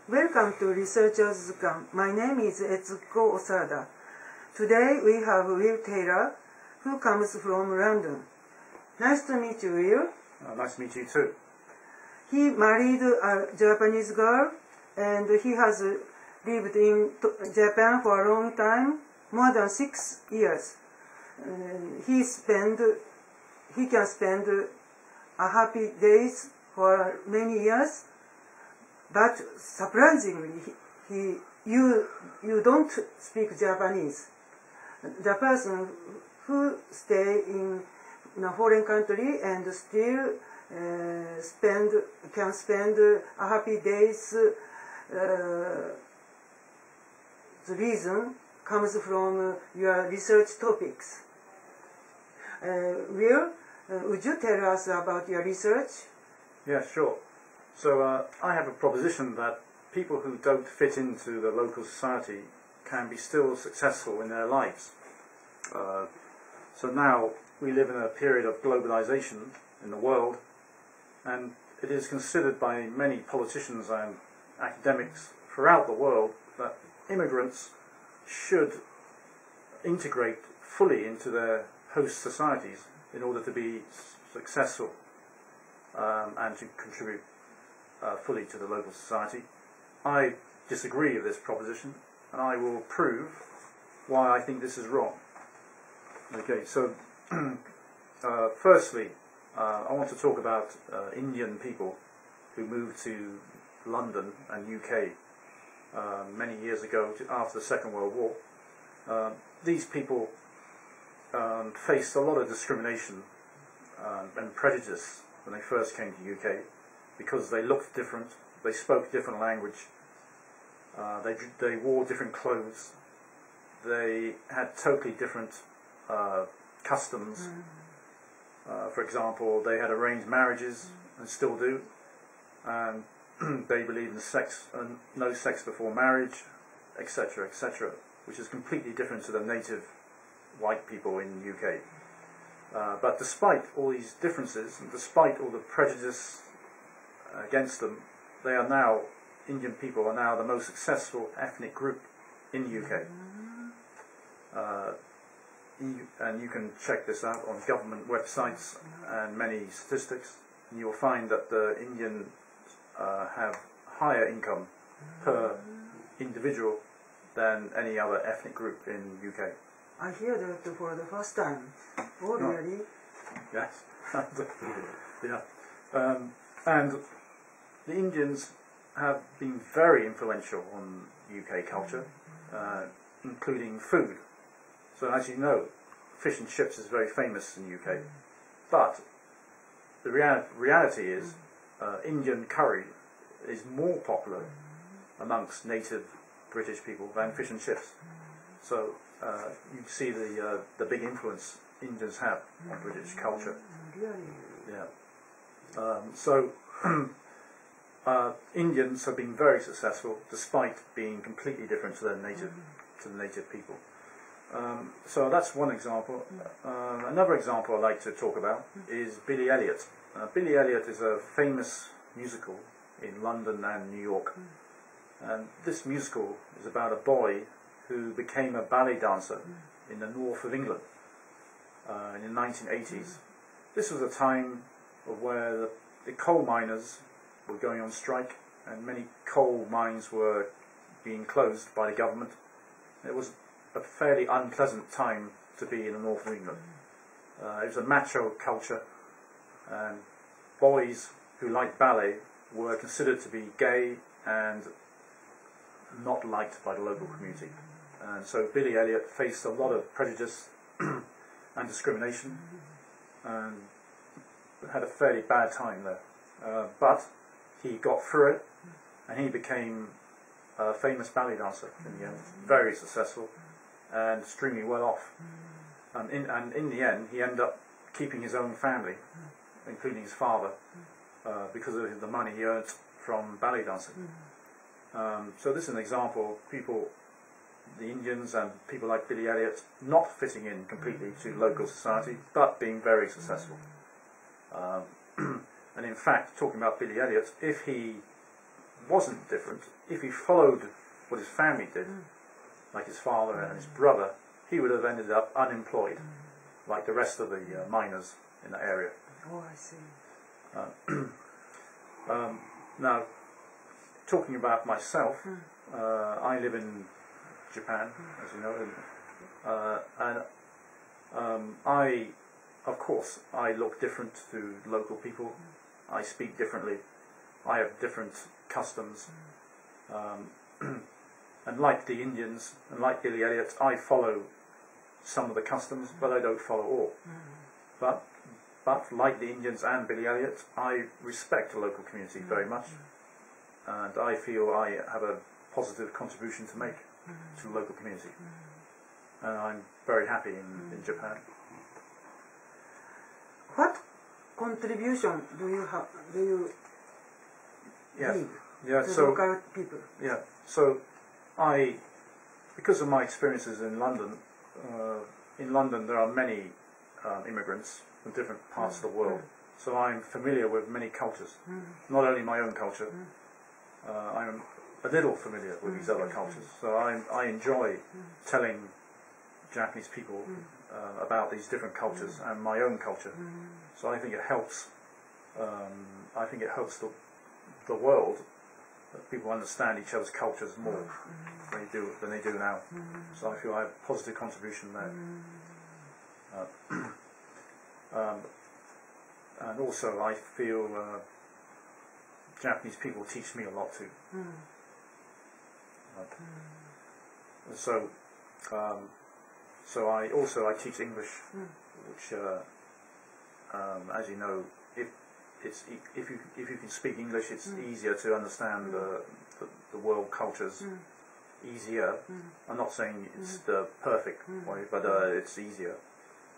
Welcome to Researchers Zukan. My name is Etsuko Osada. Today we have Will Taylor, who comes from London. Nice to meet you, Will. Nice to meet you too. He married a Japanese girl, and he has lived in Japan for a long time, more than 6 years. He can spend a happy days for many years, but surprisingly, you don't speak Japanese. The person who stay in a foreign country and still can spend a happy days. The reason comes from your research topics. Will, would you tell us about your research? Yeah, sure. So I have a proposition that people who don't fit into the local society can be still successful in their lives. So now we live in a period of globalization in the world, and it is considered by many politicians and academics throughout the world that immigrants should integrate fully into their host societies in order to be successful and to contribute fully to the local society. I disagree with this proposition, and I will prove why I think this is wrong. Okay, so firstly, I want to talk about Indian people who moved to London and UK many years ago after the Second World War. These people faced a lot of discrimination and prejudice when they first came to UK because they looked different, they spoke different language, they wore different clothes, they had totally different customs. For example, they had arranged marriages and still do, and they believe in sex and no sex before marriage, etc., etc., which is completely different to the native white people in the UK. But despite all these differences, and despite all the prejudice against them, they are now, Indian people are now the most successful ethnic group in the UK. And you can check this out on government websites and many statistics, and you'll find that the Indians have higher income per individual than any other ethnic group in the UK. I hear that for the first time. Oh, really? Yes. Yeah. And the Indians have been very influential on UK culture, including food. So as you know, fish and chips is very famous in the UK. But the reality is Indian curry is more popular amongst native British people than fish and chips. So you see the big influence Indians have on British culture. Yeah. So Indians have been very successful despite being completely different to the native people. So that's one example. Another example I'd like to talk about is Billy Elliot. Billy Elliot is a famous musical in London and New York. And this musical is about a boy who became a ballet dancer in the north of England in the 1980s. This was a time of where the coal miners were going on strike, and many coal mines were being closed by the government. It was a fairly unpleasant time to be in the north of England. It was a macho culture, and boys who liked ballet were considered to be gay and not liked by the local community. And so Billy Elliot faced a lot of prejudice and discrimination and had a fairly bad time there. But he got through it, and he became a famous ballet dancer in the end, very successful and extremely well off. And in the end, he ended up keeping his own family, including his father, because of the money he earned from ballet dancing. So this is an example of people, the Indians and people like Billy Elliot, not fitting in completely to local society, but being very successful. And in fact, talking about Billy Elliot, if he wasn't different, if he followed what his family did, like his father and his brother, he would have ended up unemployed, like the rest of the miners in the area. Oh, I see. Now, talking about myself, I live in Japan, as you know, and of course, I look different to local people. I speak differently. I have different customs. And like the Indians, and like Billy Elliot, I follow some of the customs, but I don't follow all. But like the Indians and Billy Elliot, I respect the local community very much. And I feel I have a positive contribution to make to the local community. And I'm very happy in Japan. What contribution do you have? Do you give to local people? Yeah. So because of my experiences in London there are many immigrants from different parts of the world. So I'm familiar with many cultures, not only my own culture. I'm a little familiar with these other cultures. So I enjoy telling Japanese people about these different cultures and my own culture. So I think it helps. I think it helps the world that people understand each other's cultures more than they do now. So I feel I have a positive contribution there. And also I feel Japanese people teach me a lot too. So I teach English, which as you know, if you can speak English, it's easier to understand the world cultures easier. I'm not saying it's the perfect way, but it's easier.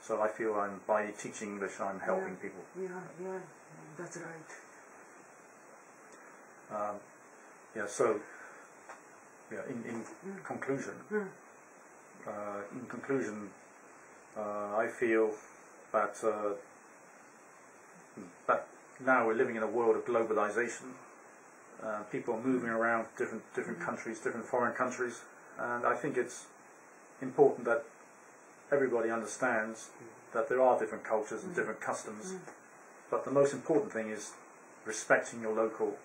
So I feel by teaching English, I'm helping people. Yeah, that's right. In conclusion, I feel that now we're living in a world of globalization. People are moving around different countries, different foreign countries, and I think it's important that everybody understands that there are different cultures and different customs, but the most important thing is respecting your local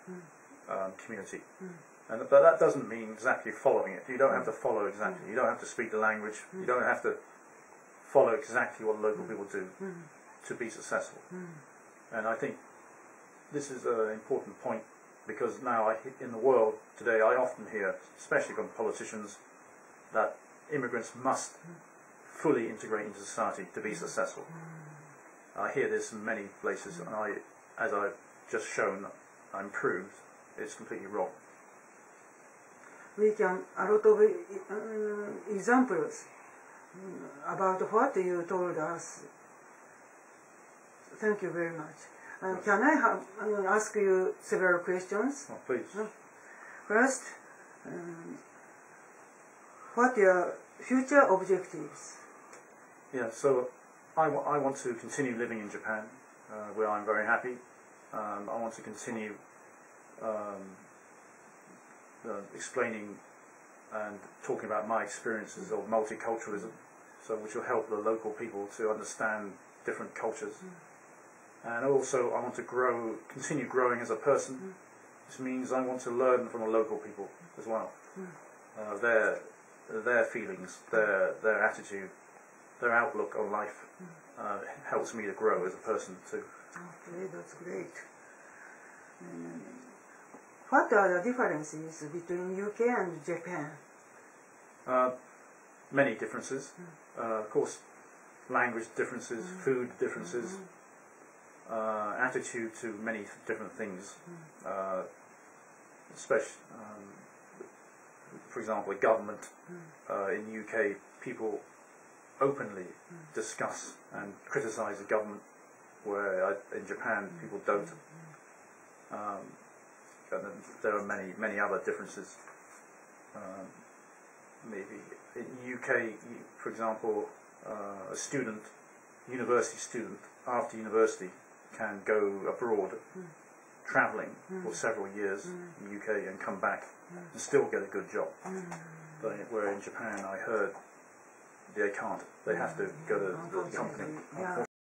community. But that doesn't mean exactly following it. You don't have to follow exactly. You don't have to speak the language. You don't have to follow exactly what local people do to be successful. And I think this is an important point, because now in the world today I often hear, especially from politicians, that immigrants must fully integrate into society to be successful. I hear this in many places, and as I've just shown and proved, it's completely wrong. We can a lot of examples about what you told us. Thank you very much. Can I ask you several questions? Oh, please. First, what are your future objectives? Yeah, so I want to continue living in Japan, where I'm very happy. I want to continue explaining and talking about my experiences of multiculturalism, which will help the local people to understand different cultures. And also I want to continue growing as a person. This means I want to learn from the local people as well. Their feelings, their attitude, their outlook on life helps me to grow as a person too. Okay, that's great. What are the differences between UK and Japan? Many differences. Of course, language differences, food differences, attitude to many different things. Especially, for example, the government in the UK, people openly discuss and criticise the government, where in Japan people don't. And there are many other differences. Maybe in the UK, for example, a university student, after university, can go abroad travelling for several years in the UK and come back and still get a good job. But where in Japan I heard they can't. They have to go to the company.